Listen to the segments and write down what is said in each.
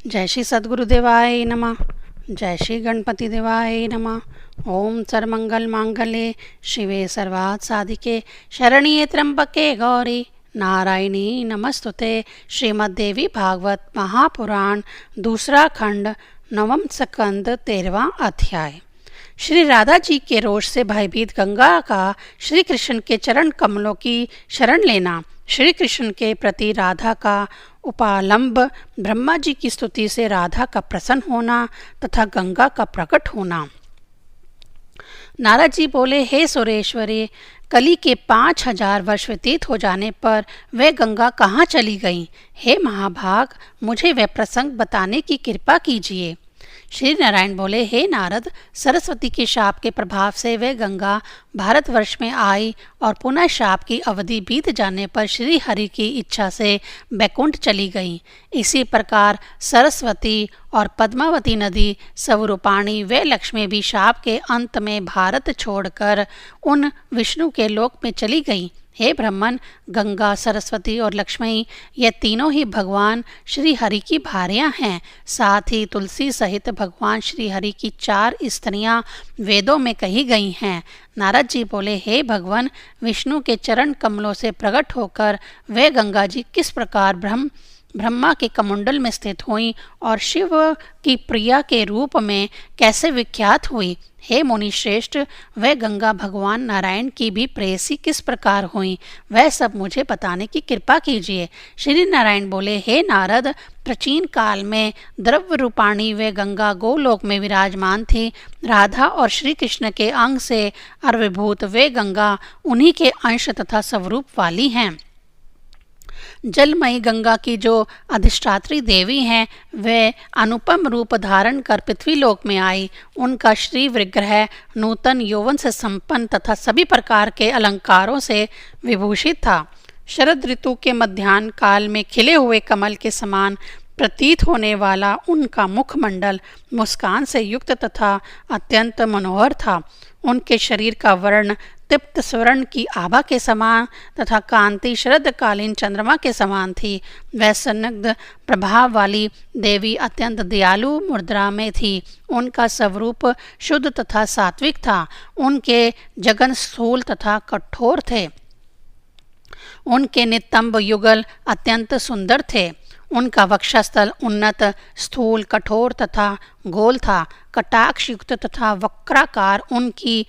जय श्री सद्गुरुदेवाय नमः। जय श्री गणपति देवाय नमः। ओम सर्वमंगल मांगल्ये शिवे सर्वार्थ साधिके शरण्ये त्र्यंबके गौरी नारायणी नमस्तुते। श्रीमद्देवी भागवत महापुराण दूसरा खंड नवम स्कंद 13वां अध्याय। श्री राधा जी के रोष से भयभीत गंगा का श्री कृष्ण के चरण कमलों की शरण लेना, श्री कृष्ण के प्रति राधा का उपालंब, ब्रह्मा जी की स्तुति से राधा का प्रसन्न होना तथा गंगा का प्रकट होना। नारद जी बोले, हे सुरेश्वरी, कली के 5000 वर्ष व्यतीत हो जाने पर वे गंगा कहाँ चली गईं? हे महाभाग, मुझे वह प्रसंग बताने की कृपा कीजिए। श्री नारायण बोले, हे नारद, सरस्वती के शाप के प्रभाव से वह गंगा भारतवर्ष में आई और पुनः शाप की अवधि बीत जाने पर श्री हरि की इच्छा से बैकुंठ चली गई। इसी प्रकार सरस्वती और पद्मावती नदी, स्वरूपाणी व लक्ष्मी भी शाप के अंत में भारत छोड़कर उन विष्णु के लोक में चली गई। हे ब्रह्मन, गंगा, सरस्वती और लक्ष्मी ये तीनों ही भगवान श्री हरि की भार्यां हैं। साथ ही तुलसी सहित भगवान श्री हरि की 4 स्त्रियां वेदों में कही गई हैं। नारद जी बोले, हे भगवान, विष्णु के चरण कमलों से प्रकट होकर वे गंगा जी किस प्रकार ब्रह्मा के कमंडल में स्थित हुई और शिव की प्रिया के रूप में कैसे विख्यात हुई? हे मुनि श्रेष्ठ, वह गंगा भगवान नारायण की भी प्रेयसी किस प्रकार हुई, वह सब मुझे बताने की कृपा कीजिए। श्री नारायण बोले, हे नारद, प्राचीन काल में द्रव्य रूपाणी वे गंगा गोलोक में विराजमान थी। राधा और श्री कृष्ण के अंग से अर्विभूत वे गंगा उन्हीं के अंश तथा स्वरूप वाली हैं। जलमयी गंगा की जो अधिष्ठात्री देवी हैं, वे अनुपम रूप धारण कर पृथ्वीलोक में आई। उनका श्री विग्रह नूतन यौवन से संपन्न तथा सभी प्रकार के अलंकारों से विभूषित था। शरद ऋतु के मध्याह्न काल में खिले हुए कमल के समान प्रतीत होने वाला उनका मुखमंडल मुस्कान से युक्त तथा अत्यंत मनोहर था। उनके शरीर का वर्ण तृप्त स्वर्ण की आभा के समान तथा कांति शरदकालीन चंद्रमा के समान थी। वह संदिग्ध प्रभाव वाली देवी अत्यंत दयालु मुद्रा में थी। उनका स्वरूप शुद्ध तथा सात्विक था। उनके जगन स्थूल तथा कठोर थे। उनके नितंब युगल अत्यंत सुंदर थे। उनका वक्षस्थल उन्नत, स्थूल, कठोर तथा गोल था। कटाक्ष युक्त तथा वक्राकार उनकी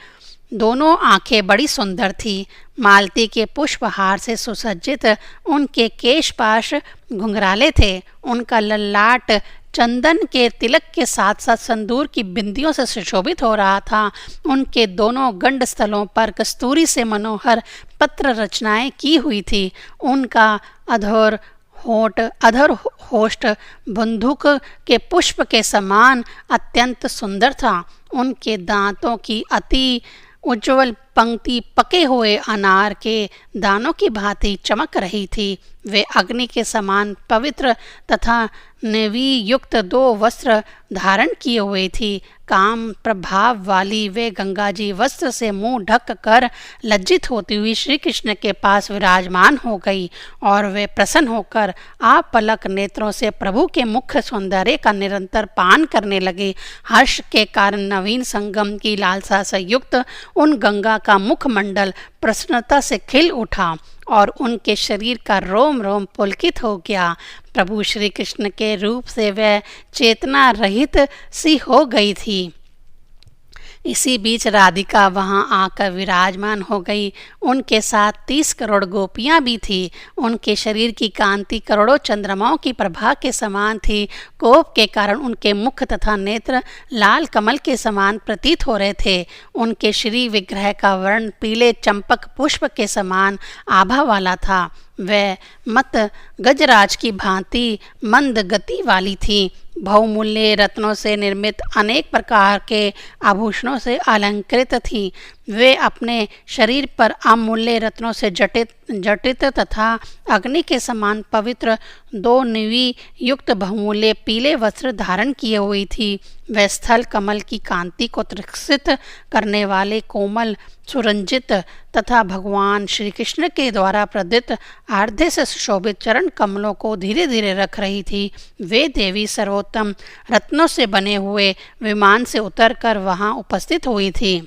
दोनों आंखें बड़ी सुंदर थी। मालती के पुष्पहार से सुसज्जित उनके केशपाश घुंघराले थे। उनका ललाट चंदन के तिलक के साथ साथ संदूर की बिंदियों से सुशोभित हो रहा था। उनके दोनों गंड स्थलों पर कस्तूरी से मनोहर पत्र रचनाएं की हुई थी। उनका अधर होष्ट बंदूक के पुष्प के समान अत्यंत सुंदर था। उनके दांतों की अति उज्ज्वल पंक्ति पके हुए अनार के दानों की भांति चमक रही थी। वे अग्नि के समान पवित्र तथा नेवी युक्त 2 वस्त्र धारण किए हुए थी। काम प्रभाव वाली वे गंगा जी वस्त्र से मुंह ढक कर लज्जित होती हुई श्री कृष्ण के पास विराजमान हो गई और वे प्रसन्न होकर आप पलक नेत्रों से प्रभु के मुख्य सौंदर्य का निरंतर पान करने लगे। हर्ष के कारण नवीन संगम की लालसा से युक्त उन गंगा का मुखमंडल प्रसन्नता से खिल उठा और उनके शरीर का रोम रोम पुलकित हो गया। प्रभु श्री कृष्ण के रूप से वह चेतना रहित सी हो गई थी। इसी बीच राधिका वहां आकर विराजमान हो गई। उनके साथ 30 करोड़ गोपियां भी थी। उनके शरीर की कांति करोड़ों चंद्रमाओं की प्रभा के समान थी। कोप के कारण उनके मुख तथा नेत्र लाल कमल के समान प्रतीत हो रहे थे। उनके श्री विग्रह का वर्ण पीले चंपक पुष्प के समान आभा वाला था। वह मत गजराज की भांति मंद गति वाली थी। बहुमूल्य रत्नों से निर्मित अनेक प्रकार के आभूषणों से अलंकृत थी। वे अपने शरीर पर अमूल्य रत्नों से जटित तथा अग्नि के समान पवित्र 2 निवि युक्त बहुमूल्य पीले वस्त्र धारण किए हुई थी। वह स्थल कमल की कांति को तृषित करने वाले कोमल सुरंजित तथा भगवान श्री कृष्ण के द्वारा प्रदत्त आर्ध्य से सुशोभित चरण कमलों को धीरे धीरे रख रही थी। वे देवी सर्वोत्तम रत्नों से बने हुए विमान से उतरकर वहां उपस्थित हुई थी।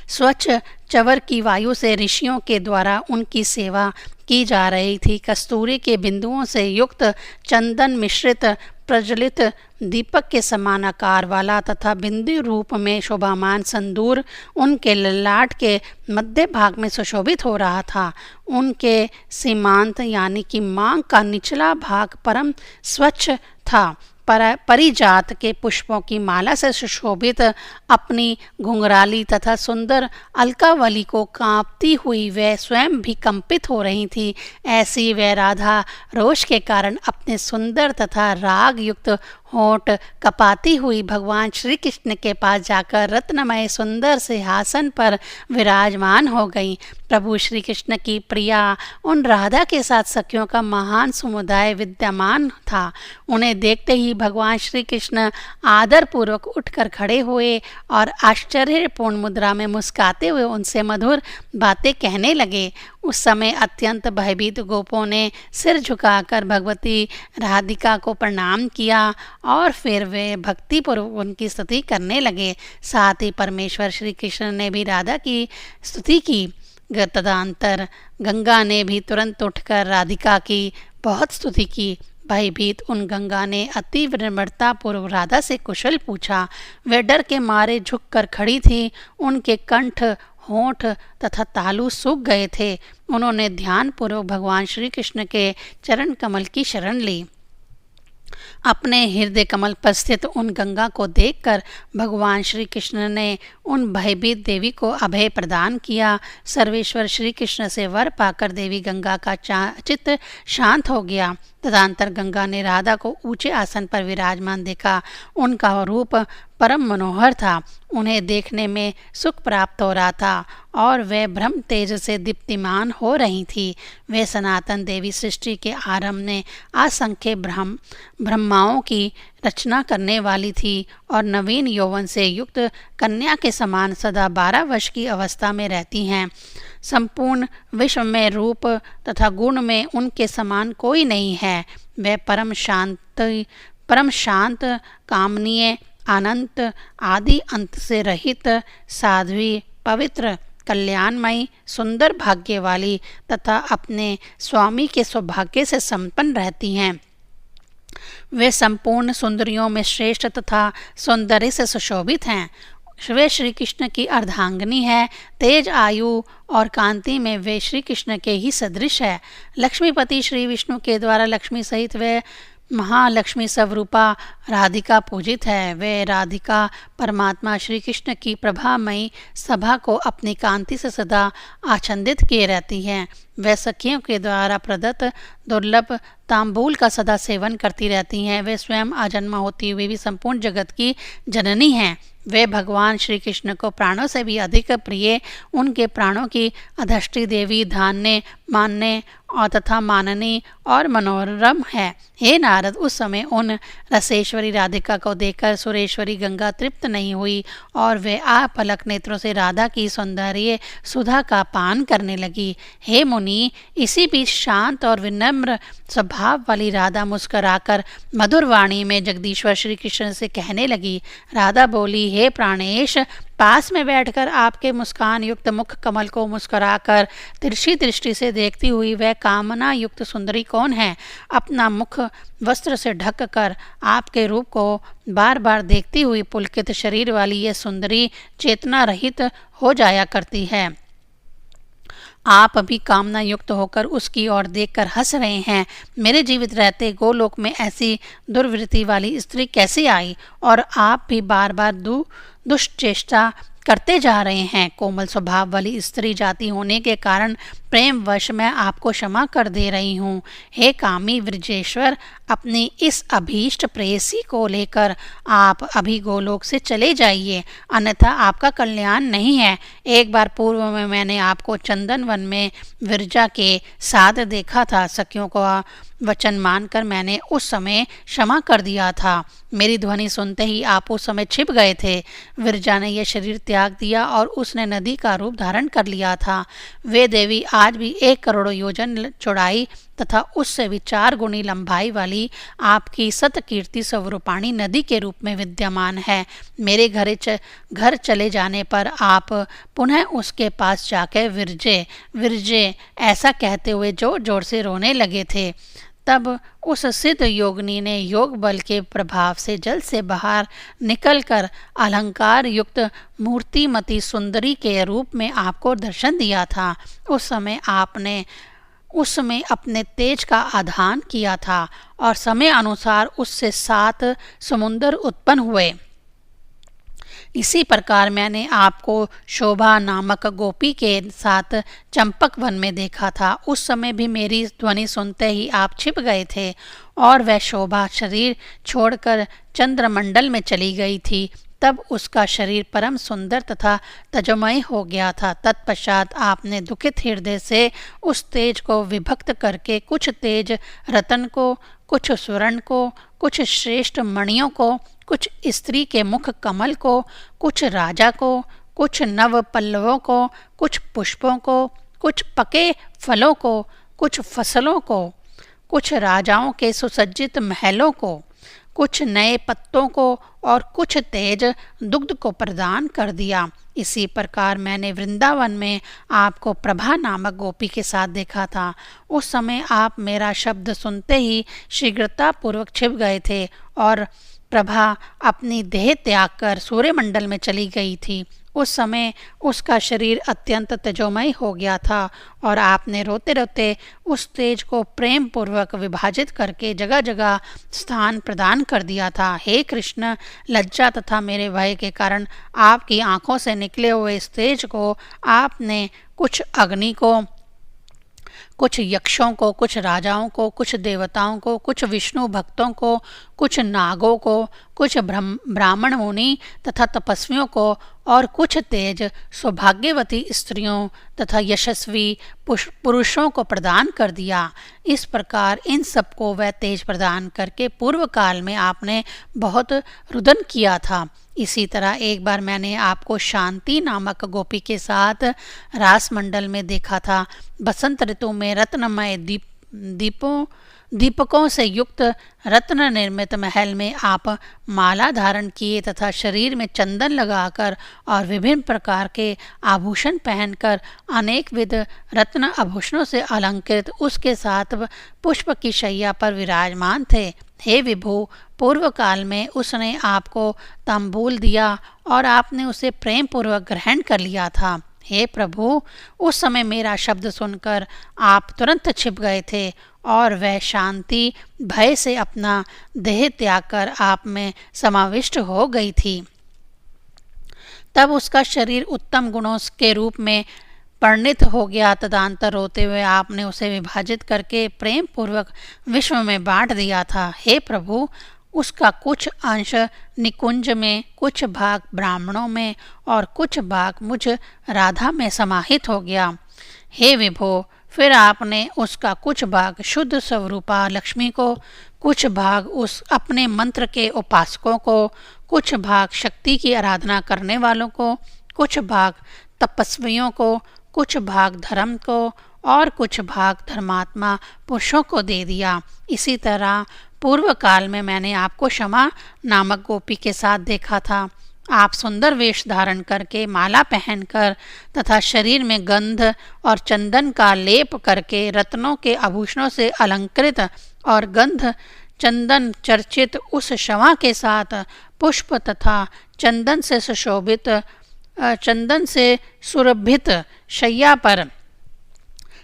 स्वच्छ चवर की वायु से ऋषियों के द्वारा उनकी सेवा की जा रही थी। कस्तूरी के बिंदुओं से युक्त चंदन मिश्रित प्रज्वलित दीपक के समान आकार वाला तथा बिंदु रूप में शोभामान संदूर उनके ललाट के मध्य भाग में सुशोभित हो रहा था। उनके सीमांत यानी कि मांग का निचला भाग परम स्वच्छ था। परिजात के पुष्पों की माला से सुशोभित अपनी घुंघराली तथा सुंदर अलकावली को कांपती हुई वह स्वयं भी कंपित हो रही थी। ऐसी वह राधा रोष के कारण अपने सुंदर तथा राग युक्त होंठ कपाती हुई भगवान श्री कृष्ण के पास जाकर रत्नमय सुंदर सिंहासन पर विराजमान हो गई। प्रभु श्री कृष्ण की प्रिया उन राधा के साथ सखियों का महान समुदाय विद्यमान था। उन्हें देखते ही भगवान श्री कृष्ण आदरपूर्वक उठकर खड़े हुए और आश्चर्यपूर्ण मुद्रा में मुस्कुराते हुए उनसे मधुर बातें कहने लगे। उस समय अत्यंत भयभीत गोपों ने सिर झुकाकर भगवती राधिका को प्रणाम किया और फिर वे भक्तिपूर्वक उनकी स्तुति करने लगे। साथ ही परमेश्वर श्री कृष्ण ने भी राधा की स्तुति की। तदनंतर गंगा ने भी तुरंत उठकर राधिका की बहुत स्तुति की। भयभीत उन गंगा ने अति विनम्रता पूर्वक राधा से कुशल पूछा। वे डर के मारे झुककर खड़ी थी। उनके कंठ होंठ तथा तालु सूख गए थे। उन्होंने ध्यानपूर्वक भगवान श्री कृष्ण के चरण कमल की शरण ली। अपने हृदय कमल पर स्थित उन गंगा को देखकर भगवान श्री कृष्ण ने उन भयभीत देवी को अभय प्रदान किया। सर्वेश्वर श्री कृष्ण से वर पाकर देवी गंगा का चित्त शांत हो गया। तदनंतर गंगा ने राधा को ऊंचे आसन पर विराजमान देखा। उनका रूप परम मनोहर था। उन्हें देखने में सुख प्राप्त हो रहा था और वे ब्रह्म तेज से दीप्तिमान हो रही थी। वे सनातन देवी सृष्टि के आरंभ में असंख्य ब्रह्माओं की रचना करने वाली थी और नवीन यौवन से युक्त कन्या के समान सदा 12 वर्ष की अवस्था में रहती हैं। संपूर्ण विश्व में रूप तथा गुण में उनके समान कोई नहीं है। वे परम शांत कामनीय अनंत आदि अंत से रहित साध्वी पवित्र कल्याणमयी सुंदर भाग्य वाली तथा अपने स्वामी के सौभाग्य से संपन्न रहती हैं। वे संपूर्ण सुंदरियों में श्रेष्ठ तथा सौंदर्य से सुशोभित हैं। वे श्री कृष्ण की अर्धांगिनी है। तेज आयु और कांति में वे श्री कृष्ण के ही सदृश है। लक्ष्मीपति श्री विष्णु के द्वारा लक्ष्मी सहित वे महालक्ष्मी स्वरूपा राधिका पूजित है। वे राधिका परमात्मा श्री कृष्ण की प्रभामयी सभा को अपनी कांति से सदा आच्छादित किए रहती हैं। वे सखियों के द्वारा प्रदत्त दुर्लभ तांबूल का सदा सेवन करती रहती हैं। वे स्वयं अजन्मा होती हुई भी संपूर्ण जगत की जननी हैं। वे भगवान श्री कृष्ण को प्राणों से भी अधिक प्रिय उनके प्राणों की अधिष्ठी देवी धान्य मानने और तथा माननी और मनोरम है। हे नारद, उस समय उन रसेश्वरी राधिका को देखकर सुरेश्वरी गंगा तृप्त नहीं हुई और वे आपलक नेत्रों से राधा की सौंदर्य सुधा का पान करने लगी। हे मुनि, इसी बीच शांत और विनम्र स्वभाव वाली राधा मुस्कुराकर मधुर वाणी में जगदीश्वर श्री कृष्ण से कहने लगी। राधा बोली, हे प्राणेश, पास में बैठकर आपके मुस्कान युक्त मुख कमल को मुस्कुराकर तिरछी दृष्टि से देखती हुई वह कामना युक्त सुंदरी कौन है? अपना मुख वस्त्र से ढक कर आपके रूप को बार बार देखती हुई पुलकित शरीर वाली यह सुंदरी चेतना रहित हो जाया करती है। आप अभी कामना युक्त होकर उसकी ओर देखकर हंस रहे हैं। मेरे जीवित रहते गोलोक में ऐसी दुर्वृत्ति वाली स्त्री कैसे आई और आप भी बार बार दुष्चेष्टा करते जा रहे हैं। कोमल स्वभाव वाली स्त्री जाति होने के कारण प्रेमवश मैं आपको क्षमा कर दे रही हूँ। हे कामी वृजेश्वर, अपनी इस अभीष्ट प्रेयसी को लेकर आप अभी गोलोक से चले जाइए, अन्यथा आपका कल्याण नहीं है। एक बार पूर्व में मैंने आपको चंदन वन में विरजा के साथ देखा था। सखियों को वचन मानकर मैंने उस समय क्षमा कर दिया था। मेरी ध्वनि सुनते ही आप उस समय छिप गए थे। विरजा ने यह शरीर त्याग दिया और उसने नदी का रूप धारण कर लिया था। वे देवी आज भी 1 करोड़ योजन चौड़ाई तथा उससे भी 4 गुनी लंबाई वाली आपकी सतकीर्ति स्वरूपाणी नदी के रूप में विद्यमान है। मेरे घर चले जाने पर आप पुनः उसके पास जाकर विरजे विरजे ऐसा कहते हुए जोर जोर से रोने लगे थे। तब उस सिद्ध योगिनी ने योग बल के प्रभाव से जल से बाहर निकलकर अलंकार युक्त मूर्तिमती सुंदरी के रूप में आपको दर्शन दिया था। उस समय आपने उसमें अपने तेज का आधान किया था और समय अनुसार उससे 7 समुद्र उत्पन्न हुए। इसी प्रकार मैंने आपको शोभा नामक गोपी के साथ चंपक वन में देखा था। उस समय भी मेरी ध्वनि सुनते ही आप छिप गए थे और वह शोभा शरीर छोड़कर चंद्रमंडल में चली गई थी। तब उसका शरीर परम सुंदर तथा तेजोमय हो गया था। तत्पश्चात आपने दुखित हृदय से उस तेज को विभक्त करके कुछ तेज रतन को, कुछ स्वर्ण को, कुछ श्रेष्ठ मणियों को, कुछ स्त्री के मुख कमल को, कुछ राजा को, कुछ नव पल्लवों को, कुछ पुष्पों को, कुछ पके फलों को, कुछ फसलों को, कुछ राजाओं के सुसज्जित महलों को, कुछ नए पत्तों को और कुछ तेज दुग्ध को प्रदान कर दिया। इसी प्रकार मैंने वृंदावन में आपको प्रभा नामक गोपी के साथ देखा था। उस समय आप मेरा शब्द सुनते ही शीघ्रतापूर्वक छिप गए थे और प्रभा अपनी देह त्याग कर सूर्यमंडल में चली गई थी। उस समय उसका शरीर अत्यंत तेजोमय हो गया था और आपने रोते रोते उस तेज को प्रेम पूर्वक विभाजित करके जगह जगह स्थान प्रदान कर दिया था। हे कृष्ण, लज्जा तथा मेरे भय के कारण आपकी आंखों से निकले हुए इस तेज को आपने कुछ अग्नि को, कुछ यक्षों को, कुछ राजाओं को, कुछ देवताओं को, कुछ विष्णु भक्तों को, कुछ नागों को, कुछ ब्राह्मण मुनि तथा तपस्वियों को और कुछ तेज सौभाग्यवती स्त्रियों तथा यशस्वी पुरुषों को प्रदान कर दिया। इस प्रकार इन सबको वह तेज प्रदान करके पूर्व काल में आपने बहुत रुदन किया था। इसी तरह एक बार मैंने आपको शांति नामक गोपी के साथ रास मंडल में देखा था। बसंत ऋतु में रत्नमय दीपकों से युक्त रत्न निर्मित महल में आप माला धारण किए तथा शरीर में चंदन लगाकर और विभिन्न प्रकार के आभूषण पहनकर अनेक विध रत्न आभूषणों से अलंकृत उसके साथ पुष्प की शैया पर विराजमान थे। हे विभु, पूर्व काल में उसने आपको तांबूल दिया और आपने उसे प्रेम पूर्वक ग्रहण कर लिया था। हे प्रभु, उस समय मेरा शब्द सुनकर आप तुरंत छिप गए थे और वह शांति भय से अपना देह त्याग कर आप में समाविष्ट हो गई थी। तब उसका शरीर उत्तम गुणों के रूप में परिणित हो गया। तदंतर रोते हुए आपने उसे विभाजित करके प्रेम पूर्वक विश्व में बांट दिया था। हे प्रभु, उसका कुछ अंश निकुंज में, कुछ भाग ब्राह्मणों में और कुछ भाग मुझ राधा में समाहित हो गया। हे विभो, फिर आपने उसका कुछ भाग शुद्ध स्वरूपा लक्ष्मी को, कुछ भाग उस अपने मंत्र के उपासकों को, कुछ भाग शक्ति की आराधना करने वालों को, कुछ भाग तपस्वियों को, कुछ भाग धर्म को और कुछ भाग धर्मात्मा पुरुषों को दे दिया। इसी तरह पूर्व काल में मैंने आपको क्षमा नामक गोपी के साथ देखा था। आप सुंदर वेश धारण करके, माला पहनकर तथा शरीर में गंध और चंदन का लेप करके, रत्नों के आभूषणों से अलंकृत और गंध चंदन चर्चित उस क्षमा के साथ पुष्प तथा चंदन से सुशोभित, चंदन से सुरभित शैया पर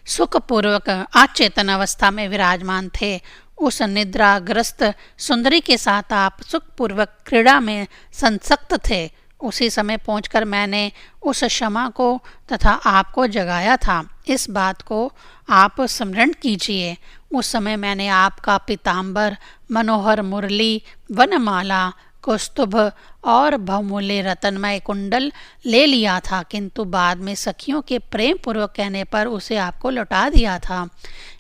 सुखपूर्वक अचेतन अवस्था में विराजमान थे। उस निद्राग्रस्त सुंदरी के साथ आप सुखपूर्वक क्रीड़ा में संसक्त थे। उसी समय पहुंचकर मैंने उस क्षमा को तथा आपको जगाया था। इस बात को आप स्मरण कीजिए। उस समय मैंने आपका पीताम्बर, मनोहर मुरली, वनमाला, कौस्तुभ और बहुमूल्य रत्नमय कुंडल ले लिया था, किंतु बाद में सखियों के प्रेम पूर्वक कहने पर उसे आपको लौटा दिया था।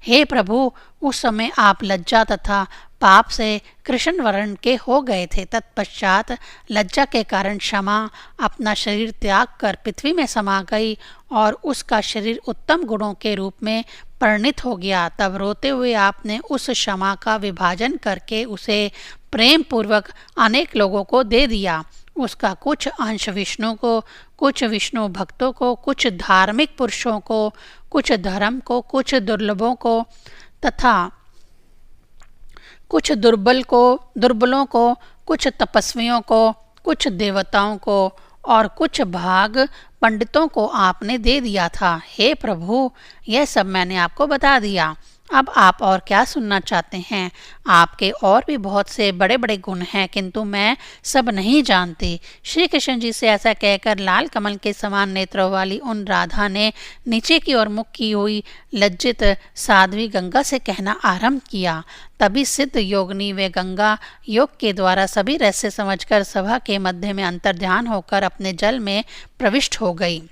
हे प्रभु, उस समय आप लज्जा तथा पाप से कृष्ण वर्ण के हो गए थे। तत्पश्चात लज्जा के कारण क्षमा अपना शरीर त्याग कर पृथ्वी में समा गई और उसका शरीर उत्तम गुणों के रूप में परिणित हो गया। तब रोते हुए आपने उस क्षमा का विभाजन करके उसे प्रेम पूर्वक अनेक लोगों को दे दिया। उसका कुछ अंश विष्णु को, कुछ विष्णु भक्तों को, कुछ धार्मिक पुरुषों को, कुछ धर्म को, कुछ दुर्लभों को तथा कुछ दुर्बलों को, कुछ तपस्वियों को, कुछ देवताओं को और कुछ भाग पंडितों को आपने दे दिया था। हे प्रभु, यह सब मैंने आपको बता दिया। अब आप और क्या सुनना चाहते हैं? आपके और भी बहुत से बड़े बड़े गुण हैं, किंतु मैं सब नहीं जानती। श्री कृष्ण जी से ऐसा कहकर लाल कमल के समान नेत्रों वाली उन राधा ने नीचे की ओर मुख की हुई लज्जित साध्वी गंगा से कहना आरंभ किया। तभी सिद्ध योगिनी वे गंगा योग के द्वारा सभी रहस्य समझकर सभा के मध्य में अंतर्ध्यान होकर अपने जल में प्रविष्ट हो गई।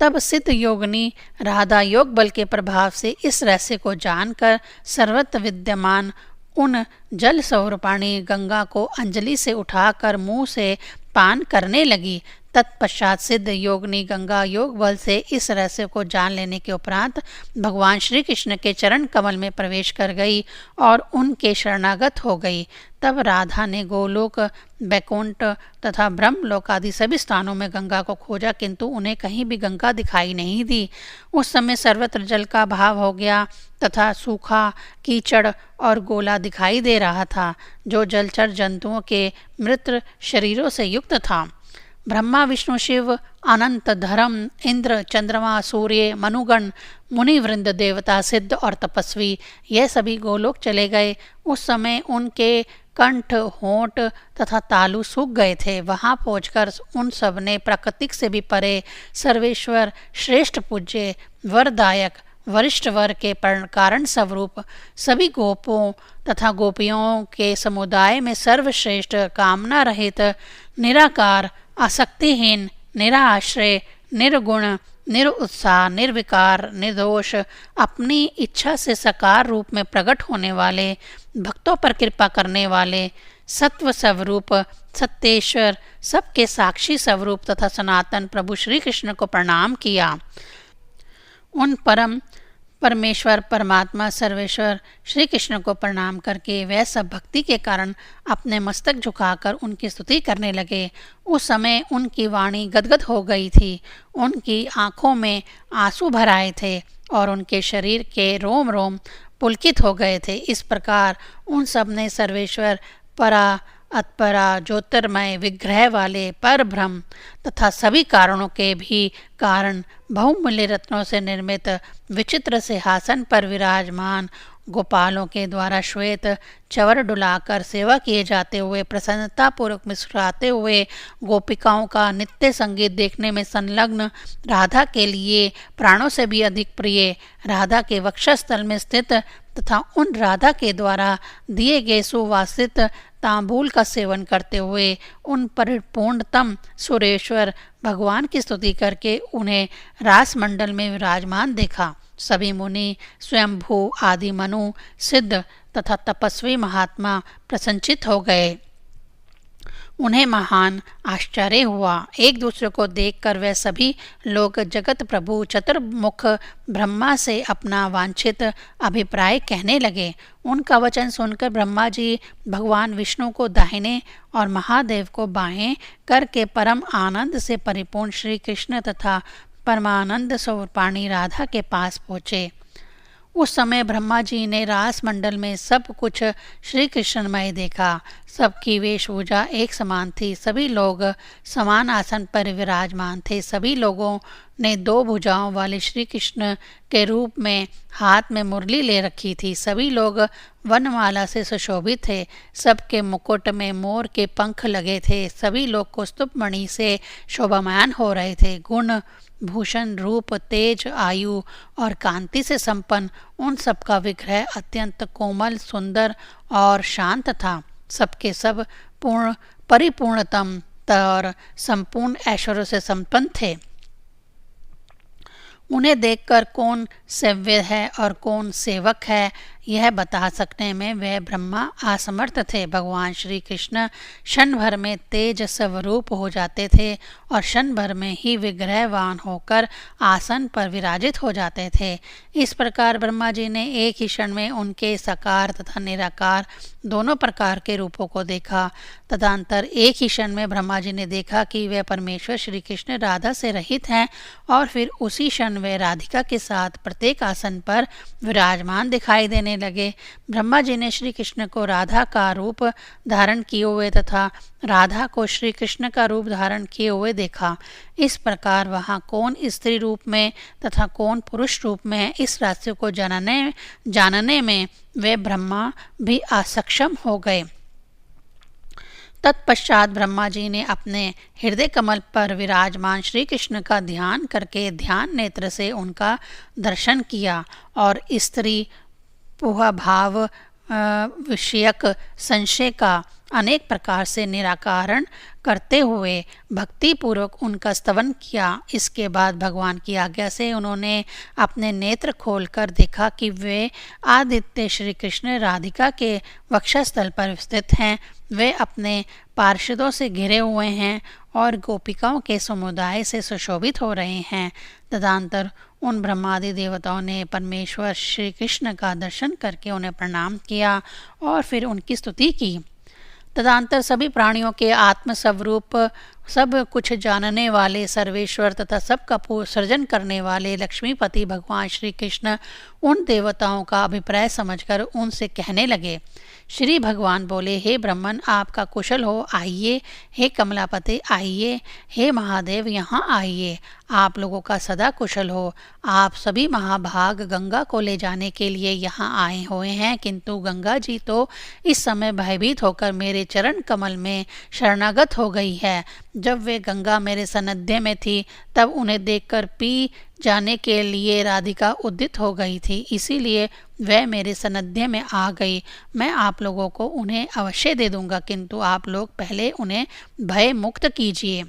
तब सिद्ध योगिनी राधा योग बल के प्रभाव से इस रहस्य को जानकर सर्वत्र विद्यमान उन जल स्वरूपाणी गंगा को अंजलि से उठाकर मुंह से पान करने लगी। तत्पश्चात सिद्ध योगिनी गंगा योग बल से इस रहस्य को जान लेने के उपरांत भगवान श्री कृष्ण के चरण कमल में प्रवेश कर गई और उनके शरणागत हो गई। तब राधा ने गोलोक, बैकुंठ तथा ब्रह्मलोक आदि सभी स्थानों में गंगा को खोजा, किंतु उन्हें कहीं भी गंगा दिखाई नहीं दी। उस समय सर्वत्र जल का भाव हो गया तथा सूखा, कीचड़ और गोला दिखाई दे रहा था, जो जलचर जंतुओं के मृत शरीरों से युक्त था। ब्रह्मा, विष्णु, शिव, अनंत, धर्म, इंद्र, चंद्रमा, सूर्य, मनुगण, मुनिवृंद, देवता, सिद्ध और तपस्वी ये सभी गोलोक चले गए। उस समय उनके कंठ, होंठ तथा तालु सूख गए थे। वहां पहुंचकर उन सब ने प्राकृतिक से भी परे सर्वेश्वर, श्रेष्ठ, पूज्य, वरदायक, वरिष्ठ वर के कारण स्वरूप सभी गोपों तथा गोपियों के समुदाय में सर्वश्रेष्ठ, कामना रहित, निराकार, आसक्तिहीन, निराश्रय, निर्गुण, निरुत्साह, निर्विकार, निर्दोष, अपनी इच्छा से साकार रूप में प्रकट होने वाले, भक्तों पर कृपा करने वाले, सत्व स्वरूप, सत्येश्वर, सबके साक्षी स्वरूप तथा सनातन प्रभु श्री कृष्ण को प्रणाम किया। उन परम परमेश्वर, परमात्मा, सर्वेश्वर श्री कृष्ण को प्रणाम करके वह सब भक्ति के कारण अपने मस्तक झुकाकर उनकी स्तुति करने लगे। उस समय उनकी वाणी गदगद हो गई थी, उनकी आंखों में आंसू भर आए थे और उनके शरीर के रोम रोम पुलकित हो गए थे। इस प्रकार उन सब ने सर्वेश्वर, परा, अतपरा, ज्योतिर्मय, विग्रह वाले, पर ब्रह्म तथा सभी कारणों के भी कारण, बहुमूल्य रत्नों से निर्मित विचित्र सिंहासन पर विराजमान, गोपालों के द्वारा श्वेत चवर डुलाकर सेवा किए जाते हुए, प्रसन्नता पूर्वक मुस्कुराते हुए, गोपिकाओं का नित्य संगीत देखने में संलग्न, राधा के लिए प्राणों से भी अधिक प्रिय, राधा के वक्षस्थल में स्थित तथा उन राधा के द्वारा दिए गए सुवासित तांबूल का सेवन करते हुए उन परिपूर्णतम सुरेश्वर भगवान की स्तुति करके उन्हें रास मंडल में विराजमान देखा। सभी मुनि, स्वयंभू आदि मनु, सिद्ध तथा तपस्वी महात्मा प्रसन्नचित्त हो गए। उन्हें महान आश्चर्य हुआ। एक दूसरे को देखकर वे सभी लोग जगत प्रभु चतुर्मुख ब्रह्मा से अपना वांछित अभिप्राय कहने लगे। उनका वचन सुनकर ब्रह्मा जी भगवान विष्णु को दाहिने और महादेव को बाएं करके परम आनंद से परिपूर्ण श्री कृष्ण तथा परमानंद स्वरूपाणी राधा के पास पहुँचे। उस समय ब्रह्मा जी ने रास मंडल में सब कुछ श्री कृष्णमय देखा। सबकी वेशभूषा एक समान थी, सभी लोग समान आसन पर विराजमान थे। सभी लोगों ने 2 भुजाओं वाले श्री कृष्ण के रूप में हाथ में मुरली ले रखी थी। सभी लोग वनमाला से सुशोभित थे। सबके मुकुट में मोर के पंख लगे थे। सभी लोग कौस्तुभ मणि से शोभामान हो रहे थे। गुण भूषण रूप तेज आयु और कांति से संपन्न उन सबका विग्रह अत्यंत कोमल सुंदर और शांत था। सबके सब पूर्ण परिपूर्णतम और संपूर्ण ऐश्वर्य से संपन्न थे। उन्हें देखकर कौन सेव्य है और कौन सेवक है यह बता सकने में वह ब्रह्मा असमर्थ थे। भगवान श्री कृष्ण क्षण भर में तेज स्वरूप हो जाते थे और क्षण भर में ही विग्रहवान होकर आसन पर विराजित हो जाते थे। इस प्रकार ब्रह्मा जी ने एक ही क्षण में उनके साकार तथा निराकार दोनों प्रकार के रूपों को देखा। तदंतर एक ही क्षण में ब्रह्मा जी ने देखा कि वे परमेश्वर श्री कृष्ण राधा से रहित हैं और फिर उसी क्षण वे राधिका के साथ प्रत्येक आसन पर विराजमान दिखाई देने लगे। ब्रह्मा जी ने श्री कृष्ण को राधा का रूप धारण किए हुए तथा राधा को श्री कृष्ण का रूप धारण किए हुए देखा। इस प्रकार वहाँ कौन स्त्री रूप में तथा कौन पुरुष रूप में है इस रहस्य को जानने में वे ब्रह्मा भी असक्षम हो गए। तत्पश्चात ब्रह्मा जी ने अपने हृदय कमल पर विराजमान श्री कृष्ण का ध्यान करके ध्यान नेत्र से उनका दर्शन किया और स्त्री पुहा भाव विषयक संशय का अनेक प्रकार से निराकरण करते हुए भक्ति पूर्वक उनका स्तवन किया। इसके बाद भगवान की आज्ञा से उन्होंने अपने नेत्र खोलकर देखा कि वे आदित्य श्री कृष्ण राधिका के वक्षस्थल पर स्थित हैं। वे अपने पार्षदों से घिरे हुए हैं और गोपिकाओं के समुदाय से सुशोभित हो रहे हैं। तदंतर उन ब्रह्मादि देवताओं ने परमेश्वर श्री कृष्ण का दर्शन करके उन्हें प्रणाम किया और फिर उनकी स्तुति की। तदंतर सभी प्राणियों के आत्म स्वरूप सब कुछ जानने वाले सर्वेश्वर तथा सबका सृजन करने वाले लक्ष्मीपति भगवान श्री कृष्ण उन देवताओं का अभिप्राय समझकर उनसे कहने लगे। श्री भगवान बोले, हे ब्रह्मन आपका कुशल हो आइए, हे कमलापति आइए, हे महादेव यहाँ आइए, आप लोगों का सदा कुशल हो। आप सभी महाभाग गंगा को ले जाने के लिए यहाँ आए हुए हैं, किंतु गंगा जी तो इस समय भयभीत होकर मेरे चरण कमल में शरणागत हो गई है। जब वे गंगा मेरे सानिध्य में थी तब उन्हें देखकर पी जाने के लिए राधिका उद्यत हो गई थी, इसीलिए वह मेरे सानिध्य में आ गई। मैं आप लोगों को उन्हें अवश्य दे दूंगा, किंतु आप लोग पहले उन्हें भय मुक्त कीजिए।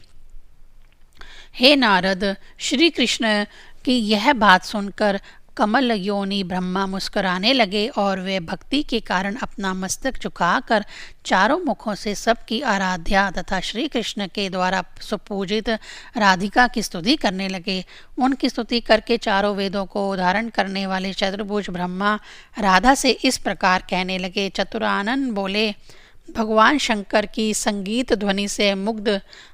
हे नारद, श्री कृष्ण की यह बात सुनकर कमल योनि ब्रह्मा मुस्कुराने लगे और वे भक्ति के कारण अपना मस्तक झुकाकर चारों मुखों से सबकी आराध्या तथा श्री कृष्ण के द्वारा सुपूजित राधिका की स्तुति करने लगे। उनकी स्तुति करके चारों वेदों को उद्धारण करने वाले चतुर्भुज ब्रह्मा राधा से इस प्रकार कहने लगे। चतुरानन बोले, भगवान शंकर की संगीत ध्वनि से मुग्ध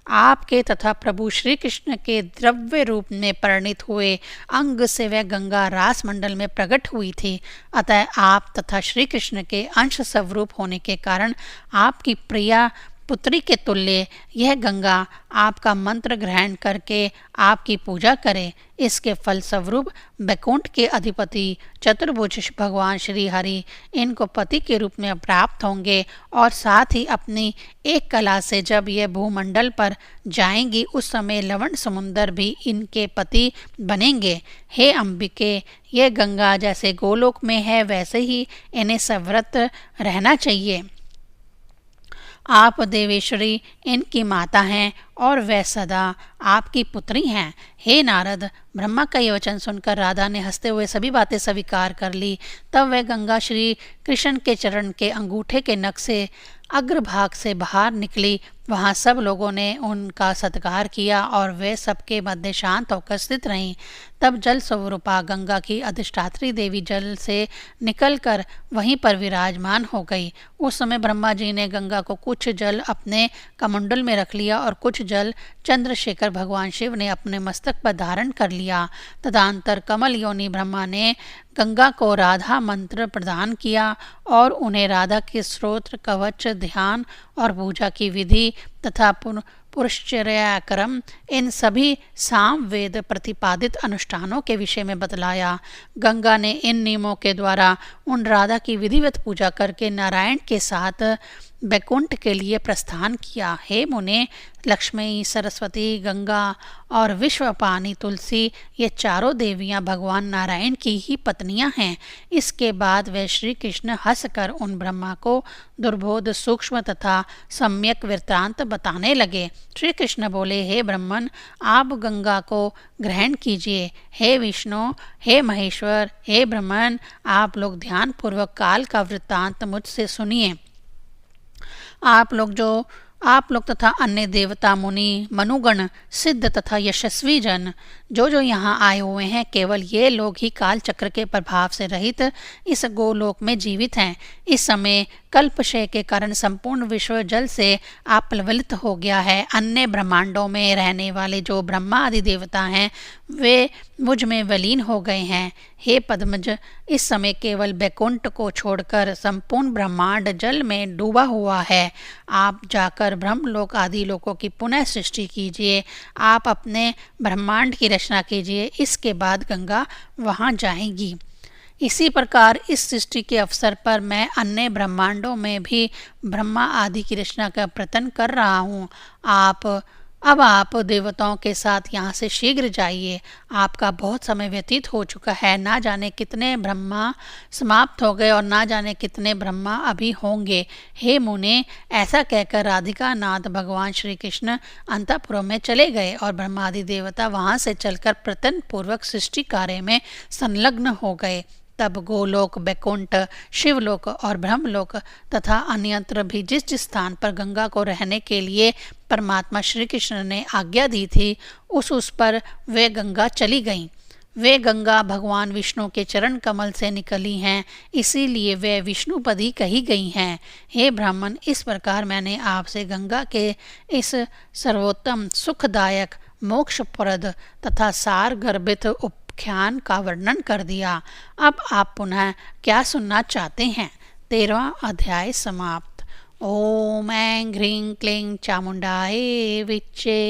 आपके तथा प्रभु श्री कृष्ण के द्रव्य रूप में परिणित हुए अंग से वह गंगा रास मंडल में प्रकट हुई थी। अतः आप तथा श्री कृष्ण के अंश स्वरूप होने के कारण आपकी प्रिया पुत्री के तुल्य यह गंगा आपका मंत्र ग्रहण करके आपकी पूजा करे। इसके फलस्वरूप बैकुंठ के अधिपति चतुर्भुज भगवान श्री हरि इनको पति के रूप में प्राप्त होंगे और साथ ही अपनी एक कला से जब यह भूमंडल पर जाएंगी उस समय लवण समुंदर भी इनके पति बनेंगे। हे अंबिके, यह गंगा जैसे गोलोक में है वैसे ही इन्हें सव्रत रहना चाहिए। आप देवेश्वरी इनकी माता हैं और वह सदा आपकी पुत्री हैं। हे नारद, ब्रह्मा का यह वचन सुनकर राधा ने हंसते हुए सभी बातें स्वीकार कर ली। तब वह गंगा श्री कृष्ण के चरण के अंगूठे के नख से अग्रभाग से बाहर निकली। वहाँ सब लोगों ने उनका सत्कार किया और वे सबके मध्य शांत होकर स्थित रहीं। तब जल स्वरूपा गंगा की अधिष्ठात्री देवी जल से निकलकर वहीं पर विराजमान हो गई। उस समय ब्रह्मा जी ने गंगा को कुछ जल अपने कमंडल में रख लिया और कुछ जल चंद्रशेखर भगवान शिव ने अपने मस्तक पर धारण कर लिया। तदंतर कमल योनि ब्रह्मा ने गंगा को राधा मंत्र प्रदान किया और उन्हें राधा के स्तोत्र, कवच, ध्यान और पूजा की विधि तथा पुरुषचर्या क्रम, इन सभी साम वेद प्रतिपादित अनुष्ठानों के विषय में बतलाया। गंगा ने इन नियमों के द्वारा उन राधा की विधिवत पूजा करके नारायण के साथ बैकुंठ के लिए प्रस्थान किया। हे मुने, लक्ष्मी, सरस्वती, गंगा और विश्वपानी तुलसी, ये चारों देवियां भगवान नारायण की ही पत्नियां हैं। इसके बाद वे श्री कृष्ण हंसकर उन ब्रह्मा को दुर्बोध, सूक्ष्म तथा सम्यक वृत्तांत बताने लगे। श्री कृष्ण बोले, हे ब्रह्मन, आप गंगा को ग्रहण कीजिए। हे विष्णु, हे महेश्वर, हे ब्रह्मन, आप लोग ध्यान पूर्वक काल का वृत्तांत मुझसे सुनिए। आप लोग तथा अन्य देवता, मुनि, मनुगण, सिद्ध तथा यशस्वी जन जो यहाँ आए हुए हैं, केवल ये लोग ही काल चक्र के प्रभाव से रहित इस गोलोक में जीवित हैं। इस समय कल्पक्षय के कारण संपूर्ण विश्व जल से आप्लवलित हो गया है। अन्य ब्रह्मांडों में रहने वाले जो ब्रह्मा आदि देवता हैं, वे मुझ में विलीन हो गए हैं। हे पद्मज, इस समय केवल बैकुंठ को छोड़कर संपूर्ण ब्रह्मांड जल में डूबा हुआ है। आप जाकर ब्रह्मलोक आदि लोकों की पुनः सृष्टि कीजिए। आप अपने ब्रह्मांड की रचना कीजिए, इसके बाद गंगा वहाँ जाएगी। इसी प्रकार इस सृष्टि के अवसर पर मैं अन्य ब्रह्मांडों में भी ब्रह्मा आदि की रचना का प्रयत्न कर रहा हूँ। अब आप देवताओं के साथ यहाँ से शीघ्र जाइए। आपका बहुत समय व्यतीत हो चुका है। ना जाने कितने ब्रह्मा समाप्त हो गए और ना जाने कितने ब्रह्मा अभी होंगे। हे मुने, ऐसा कहकर राधिका नाथ भगवान श्री कृष्ण अंतःपुर में चले गए और ब्रह्मादि देवता वहाँ से चलकर प्रयत्न पूर्वक सृष्टि कार्य में संलग्न हो गए। तब गोलोक, बैकुंठ, शिवलोक और ब्रह्मलोक तथा अन्यत्र भी जिस जिस स्थान पर गंगा को रहने के लिए परमात्मा श्री कृष्ण ने आज्ञा दी थी, उस पर वे गंगा चली गईं। वे गंगा भगवान विष्णु के चरण कमल से निकली हैं, इसीलिए वे विष्णुपदी कही गई हैं। हे ब्राह्मण, इस प्रकार मैंने आपसे गंगा के इस सर्वोत्तम, सुखदायक, मोक्षप्रद तथा सार गर्भित ख्यान का वर्णन कर दिया। अब आप पुनः क्या सुनना चाहते हैं? 13वां अध्याय समाप्त। ओम ऐं ह्रीं क्लीं चामुंडाय विच्चे।